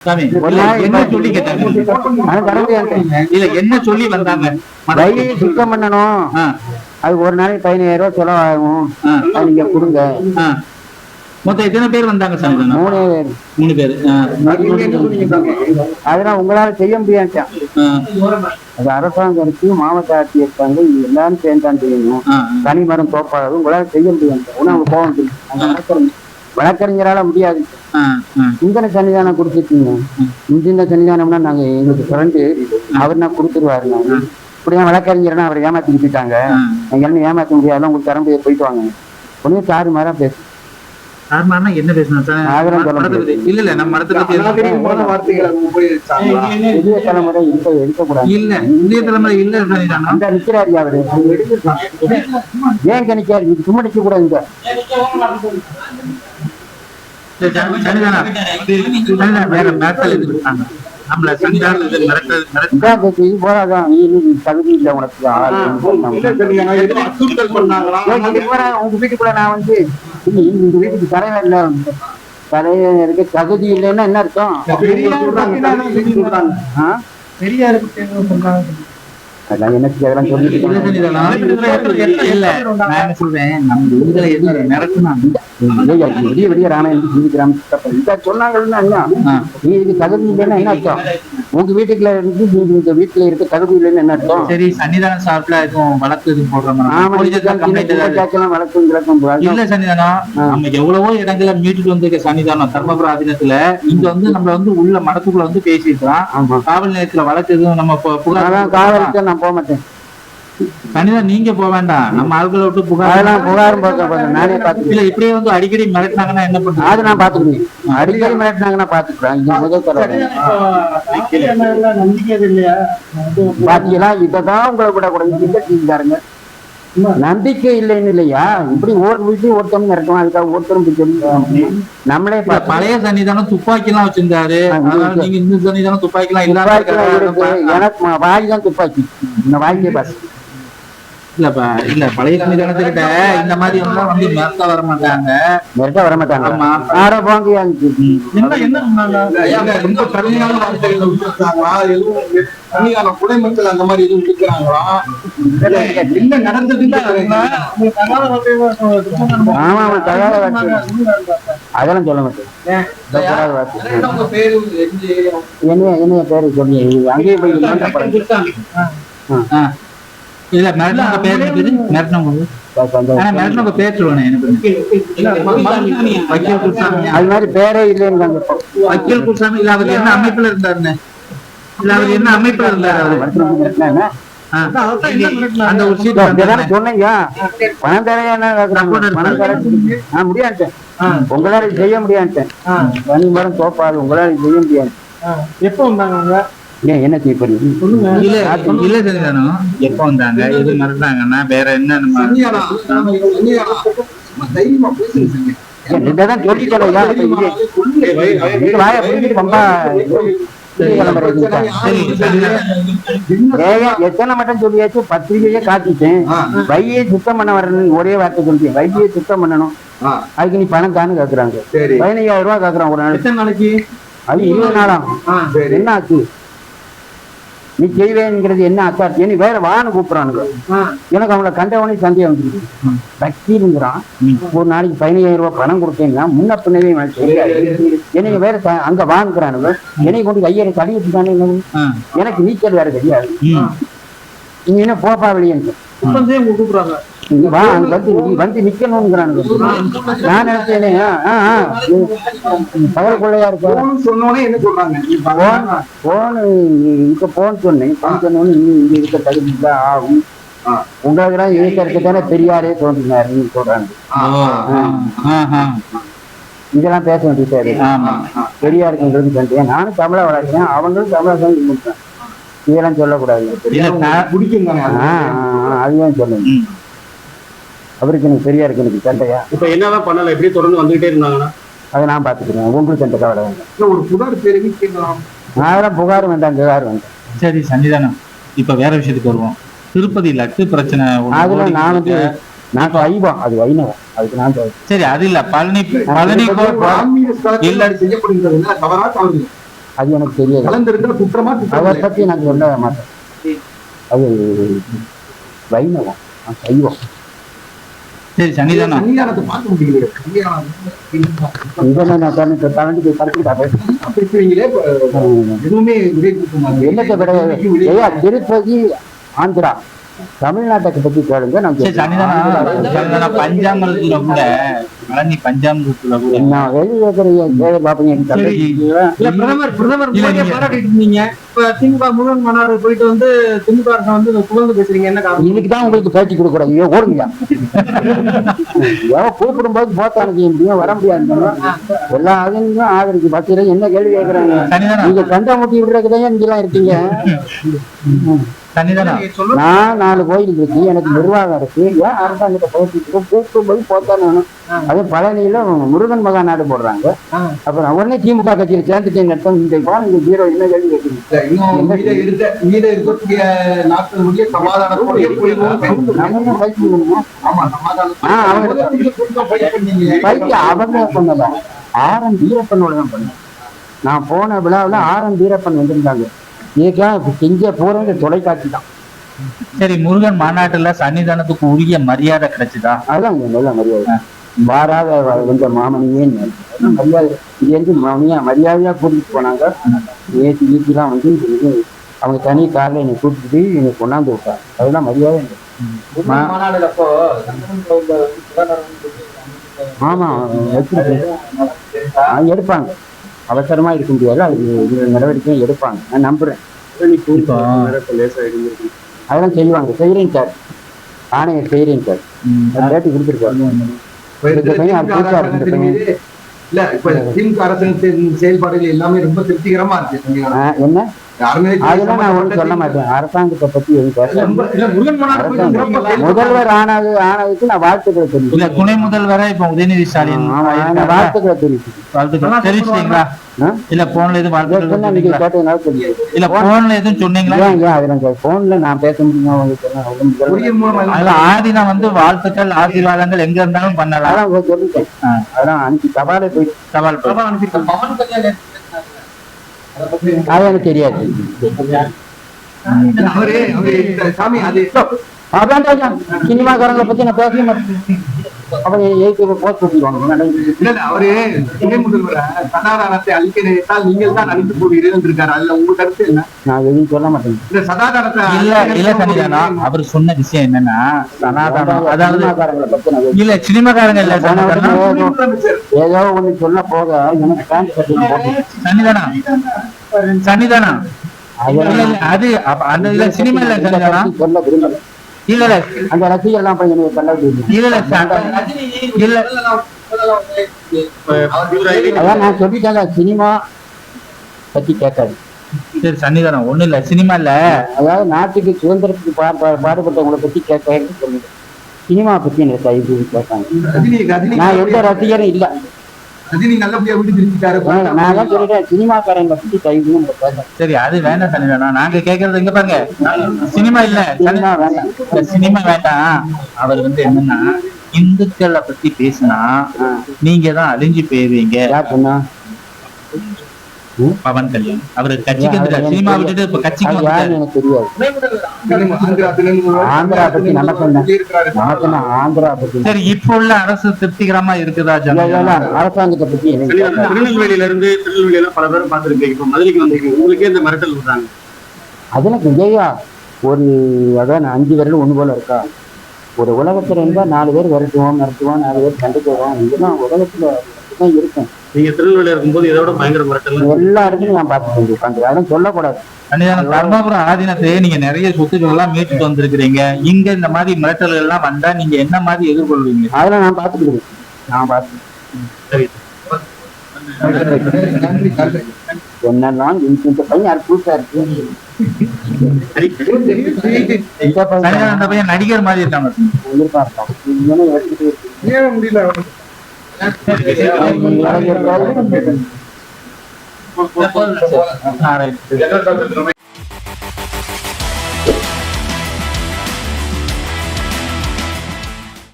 சாமி என்ன சொல்லி கேட்டாங்க? இல்ல என்ன சொல்லி வந்தாங்க? வயலையை சுத்தம் பண்ணணும், அது ஒரு நாளைக்கு 15,000 ரூபாய் செலவாகும், நீங்க கொடுங்க. மொத்தம் எத்தனை பேர் வந்தாங்க சாமி? 3 பேர். அதெல்லாம் உங்களால செய்ய முடியாது. அது அரசாங்கம் இருக்கு, மாவட்ட ஆட்சி இருப்பாங்க, எல்லாரும் சேர்ந்தான் செய்யணும். தனிமரம் தோப்பாளர் உங்களால செய்ய முடியாது. உணவு போகும் வழக்கறிஞரால முடியாது. இந்தன சன்னிதானம் கொடுத்துருக்கீங்க. இந்த சன்னிதானம்னா நாங்க எங்களுக்கு ஃப்ரெண்டு அவர் நான் கொடுத்துருவாரு. நாங்க இப்படிதான் வழக்கறிஞர்னா அவரை ஏமாத்திட்டு போயிட்டாங்க. என்ன ஏமாத்த முடியாது, உங்களுக்கு தரம் போயிட்டு வாங்க. ஒன்னும் சாரு மாதிரிதான் பேசு. என்ன பேசணும் இல்ல இல்ல நம்ம புதிய தலைமுறை எடுக்கக்கூடாது. இல்ல புதிய தலைமுறை இல்ல அந்த நிக்கிறாரு அவரு. ஏன் கணிக்காரு? இது சும்மா நிக்க கூடாது. தகுதி இல்லை உனக்கு. உங்க வீட்டுக்குள்ள நான் வந்து இந்த வீட்டுக்கு தலைவருக்கு தகுதி இல்லைன்னா என்ன அர்த்தம்? அதான் என்ன சொல்லிட்டு விடிய சொன்னாங்கன்னா நீ இதுக்கு தகுதி இல்லைன்னா என்ன அர்த்தம்? உங்க வீட்டுக்குள்ள இருந்து இந்த வீட்டுல இருக்க தகுதி இல்லைன்னு என்ன அர்த்தம்? சரி, சன்னிதான சார்பில் எதுவும் வழக்கு எதுவும் போடுறோம்? வழக்கு இல்ல சன்னிதானம் நம்ம எவ்வளவோ இடங்களை மீட்டுட்டு வந்திருக்க சன்னிதானம் தர்மபுரம் ஆதீனத்துல இங்க வந்து நம்ம வந்து உள்ள மடத்துக்குள்ள வந்து பேசிருக்கலாம். காவல் நிலையத்துல வழக்கு எதுவும் நம்ம புகார் காவலுக்கு நான் போக மாட்டேன். சனிதான் நீங்க போக வேண்டாம், நம்ம ஆட்களை விட்டு புகார் நானே பாத்துக்கிறேன். இல்ல இப்படியே வந்து அடிக்கடி மிரட்டினாங்கன்னா என்ன பண்றது? அது நான் பாத்துக்கிறேன். அடிக்கடி மிரட்டினாங்கன்னா பாத்துக்கிறேன். இங்க முதல் பாத்தீங்களா, இப்பதான் உங்களை விட கூடாது. நம்பிக்கை இல்லைன்னு இல்லையா? இப்படி ஒரு விஷயம் ஒருத்தவங்க இருக்கணும், அதுக்காக ஒருத்தரும் நம்மளே பழைய சன்னிதானம் துப்பாக்கி எல்லாம் வச்சிருந்தாரு. நீங்க இந்த சன்னிதானம் துப்பாக்கி எல்லாம் இல்லாம எனக்கு வாய் தான் துப்பாக்கி. இந்த வாய்க்கே பாஸ் இல்லப்பா. இல்ல பழைய சன்னிதானத்துக்கிட்ட இந்த மாதிரி வந்து மிரட்ட வர மாட்டாங்க. ஆமா, ஆரோ போங்க. ரொம்ப கடுமையான வார்த்தைகளை விட்டுருக்காங்களா? எதுவும் குடைமக்கள் அந்த மாதிரி எதுவும் விட்டுக்கிறாங்களா? என்ன நடந்ததுன்னு அதெல்லாம் சொல்ல மாட்டேன். என்ன பேரு சொல்லி அங்கேயே போய் இல்ல மிரட்டினவங்க பேர் இருக்குது. மிரட்டினவங்க பேர் சொல்லுவேன். வக்கீல் குருசாமி அது மாதிரி பேரே இல்லைன்னு வக்கீல் குருசாமி. இல்ல அவர் என்ன அமைப்புல இருந்தாருன்னு? இல்ல அவர் என்ன அமைப்புல இருந்தாரு? அந்த ஒரு சீட் சொன்னீங்க. பணம் தர முடியாது, உங்களால செய்ய முடியாது. தனிமரம் தோப்பாது, உங்களால செய்ய முடியாது. எப்ப வந்தாங்க? என்ன செய்ய எப்ப வந்தாங்க, எது மறந்தாங்கன்னா வேற என்ன எத்தனை மட்டும் சொல்லியாச்சு. பத்திரிகையே காட்டிட்டேன். வையை சுத்தம் பண்ண வரணும் ஒரே வார்த்தை சொல்லிட்டேன். வையை சுத்தம் பண்ணணும், அதுக்கு நீ பணம் தானு கேக்குறாங்க. 15,000 ரூபாய் கேக்குறான் ஒரு நாளைக்கு. அது 20 நாளாம். என்ன ஆச்சு? நீ செய்வேங்கிறது என்ன அத்தாட்சி? நீ வேற வான்னு கூப்பிடறானுங்க. எனக்கு அவங்களை கண்டவனே சந்தேகம் வந்துருக்கு. வக்கீலுங்கிறான், ஒரு நாளைக்கு 15,000 ரூபாய் பணம் கொடுத்தேன்னா முன்ன பின்னவே என்னைக்கு வேற அங்க வாங்குறானுங்க. என்னை கொண்டு கையறை கழிவுட்டு தானே. எனக்கு நீச்சல் வேற தெரியாது. நீ என்ன போப்பா வெளியேன்னு கூப்பிடுறாங்க. வா அங்க வந்து நிக்கணும்ங்கிறானுங்க. நான் நினைச்சேனே பகல் கொள்ளையா இருக்கும் சொன்னோன்னே என்ன சொல்றாங்க? போன் இப்ப போன் சொன்னேன். சொன்னோன்னு இங்க இருக்க தகுதி இல்ல ஆகும். உங்களுக்கெல்லாம் இருக்கிறதுக்கு பெரியாரே தோன்றினாரு சொல்றாங்க. இதெல்லாம் பேச வேண்டியது. பெரியாருக்குங்கிறது சொல்றேன். நானும் தமிழை வளர்க்கிறேன், அவங்களும் தமிழை சொல்லி கொடுத்தேன். இதெல்லாம் சொல்லக்கூடாது. அதுதான் சொல்லுங்க. அவருக்கு எனக்கு பெரியாருக்கு எனக்கு சண்டையா? இப்ப என்னதான் பண்ணல? எப்படி தொடர்ந்து வந்துகிட்டே இருந்தாங்கன்னா அதை நான் பாத்துக்கிறேன். உங்களுக்கு சண்டை கவலை வேண்டாம். ஒரு புகார் தெரிவிக்கலாம். நான் புகார் வேண்டாம், புகார் வேண்டாம். சரி சன்னிதானம், இப்ப வேற விஷயத்துக்கு வருவோம். திருப்பதி லட்டு பிரச்சனை. அதுல நான் வந்து நான் வைபம், அது வைணவம். அதுக்கு நான் சரி அது இல்ல. பழனி அது எனக்கு தெரியாது. கலந்திருக்கிற குற்றமா அதை பத்தி நான் சொல்ல மாட்டேன். அது வைணவம், சைவம். சரி சன்னிதானம் சன்னிதானத்தை பார்க்க முடியல. இதெல்லாம் நான் தாண்டி போய் படிச்சுவீங்களே எதுவுமே என்னத்தை கிடையாது. திருப்பதி ஆந்திரா தமிழ்நாட்டை பத்தி கேளுங்க. நான் சன்னிதானம் பஞ்சாமிரத்துல கூட பழனி பஞ்சாமிரத்துல கூட என்ன வெளி கேட்கறீங்க பாப்பீங்க. பிரதமர் பாராட்டிட்டு இருந்தீங்க. இப்ப திமுக முருகன் மன்னார் போயிட்டு வந்து திமுக வந்து புகழ்ந்து பேசுறீங்க, என்ன காரணம்? இன்னைக்குதான் உங்களுக்கு பேட்டி கொடுக்க கூடாது. ஓடுங்க கூப்பிடும் போது போட்டா முடியும், வர முடியாது. எல்லா ஆதரவும் ஆதரிக்கு பத்திர என்ன கேள்வி கேட்கறாங்க. நீங்க கண்ட முட்டி விடுறதுதான் நீங்க எல்லாம் இருக்கீங்க. நான் 4 கோயில் இருக்கு, எனக்கு நிர்வாகம் இருக்கு. ஏன் அரசாங்கத்தை கூப்பிடும் போது போத்தானு வேணும். அது பழனியில முருகன் மகா நாடு போடுறாங்க. அப்புறம் உடனே திமுக கட்சியில் சேர்ந்துட்டேன் அர்த்தம். இந்த ஜீரோ என்ன கேள்வி அவங்க சொன்னதா ஆர்.என். வீரப்பனோட தான் பண்ணேன். நான் போன விழாவில் ஆர்.என். வீரப்பன் வந்திருந்தாங்க. இதுக்கெல்லாம் செஞ்ச பூரா தொலைக்காட்சி தான். சரி, முருகன் மாநாட்டுல சன்னிதானத்துக்கு உரிய மரியாதை கிடைச்சுதா? அதுதான் நல்ல மரியாதை. வாராத வந்த மாமனியே மரியாதை. இது வந்து மரியாதையா கூட்டிட்டு போனாங்க. ஏசி ஈசிலாம் வந்து அவங்க தனி காரில் என்னை கூட்டிட்டு என்னை கொண்டாந்து விட்டாங்க. அதெல்லாம் மரியாதை. ஆமா எடுப்பாங்க. அவசரமா இருக்க முடியாது, அது நடவடிக்கையும் எடுப்பாங்க. நான் நம்புறேன். அதெல்லாம் செய்வாங்க. செய்யறேன் சார், ஆணையர் செய்யறேன் சார். பேட்டி கொடுத்துருக்காரு. இல்ல இப்ப திமுக அரசின் செயல்பாடுகள் எல்லாமே ரொம்ப திருப்திகரமா இருக்கு. என்ன அதெல்லாம் நான் ஒன்றும் சொல்ல மாட்டேன். அரசாங்கத்தை பத்தி எதுவும் பேச. முதல்வர் ஆனதுக்கு நான் வாழ்த்துக்களை தெரிவிக்கிறேன். துணை முதல்வரா இப்ப உதயநிதி ஸ்டாலின் வாழ்த்துக்களை தெரிவிக்கிறேன். தெரிவிச்சிட்டீங்களா? இல்ல போன்ல எதுவும் வாழ்த்துக்கள் நீங்க கேட்டதுனால தெரியும். இல்ல போன்ல எதுவும் சொன்னீங்களா? அதெல்லாம் போன்ல நான் பேச முடியும். ஆதினா வந்து வாழ்த்துக்கள் ஆசீர்வாதங்கள் எங்க இருந்தாலும் பண்ணலாம். அதான் சொல்லிட்டேன். அதெல்லாம் அனுப்பி தபாலே போய் சவால் அனுப்பி அது எனக்கு தெரியாது. சினிமாக்காரங்களை பத்தி நான் பேச மாட்டேன். அவரு போஸ்ட் அவரு துணை முதல்வரை சதாதாரத்தை அளிக்க நினைத்தால் நீங்கள் தான் அழித்து போவீர்கள் இருக்காரு. அதுல உங்க கருத்து என்ன? நான் எதுவும் சொல்ல மாட்டேன். இந்த சதாதாரத்தை இல்ல சன்னிதானம் அவர் சொன்ன விஷயம் என்னன்னா சனாதனம், அதாவது இல்ல சினிமாக்காரங்க இல்ல ஏதோ ஒண்ணு சொல்ல போக எனக்கு சன்னிதானம் அது அந்த சினிமா இல்ல சன்னிதானம் சொல்ல விரும்பல. இல்ல அந்த ரசிகர் எல்லாம் அதான் நான் சொல்லிட்டேன். சினிமா பத்தி கேட்காது. சரி சன்னிதானம் ஒண்ணு இல்ல சினிமா இல்ல, அதாவது நாட்டுக்கு சுதந்திரத்துக்கு பாடுபட்டவங்களை பத்தி கேட்க சொல்லுங்க. சினிமா பத்தி எனக்கு கேட்காங்க. நான் எந்த ரசிகரும் இல்ல. சினிமாக்காரங்க பத்தி சரி அது வேண்டாம் சன்னிதானம். நாங்க கேக்குறது இங்க பாருங்க, சினிமா இல்ல சினிமா வேண்டாம். அவர் வந்து என்னன்னா இந்துக்களை பத்தி பேசினா நீங்க தான் அழிஞ்சு போயிருவீங்க. பவன் கல்யாண் அவரு கட்சிக்கு சினிமா விட்டுட்டு இப்ப கட்சிக்கு எனக்கு தெரியாது. ஆந்திரா பத்தி ஆந்திரா பத்தி சரி இப்ப உள்ள அரசு திருப்திகரமா இருக்குதா? அரசாங்கத்தை பத்தி திருநெல்வேலியில இருந்து திருநெல்வேலியில பல பேரும் பார்த்திருக்கீங்க. இப்ப மதுரைக்கு வந்திருக்கீங்க, உங்களுக்கே இந்த மிரட்டல் விடுறாங்க. அதெல்லாம் விஜயா ஒரு அதான் 5 விரல் ஒண்ணு போல இருக்கா. ஒரு உலகத்துல இருந்தா 4 பேர் விரட்டுவோம், 4 பேர் கண்டுக்கு வருவோம். இதெல்லாம் உலகத்துல தான் இருக்கும். நீங்க திருநெல்வேலியில இருக்கும்போது இதோட பயங்கர மிரட்டல் எல்லா இடத்துலையும் நான் பார்த்துட்டு உட்காந்து. அதெல்லாம் சொல்லக்கூடாது. தர்மபுரம் ஆதீனத்தை நீங்க நிறைய சொத்துக்கள் எல்லாம் மீட்டுட்டு வந்திருக்கிறீங்க. இங்க இந்த மாதிரி மிரட்டல்கள் எல்லாம் வந்தா நீங்க என்ன மாதிரி எதிர்கொள்வீங்க? அதெல்லாம் நான் பார்த்துக்கிடுவேன். நான் பார்த்து என்னெல்லாம் இந்த பையன் யாரு புதுசா இருக்கு. அந்த பையன் நடிகர் மாதிரி இருக்காங்க. முடியல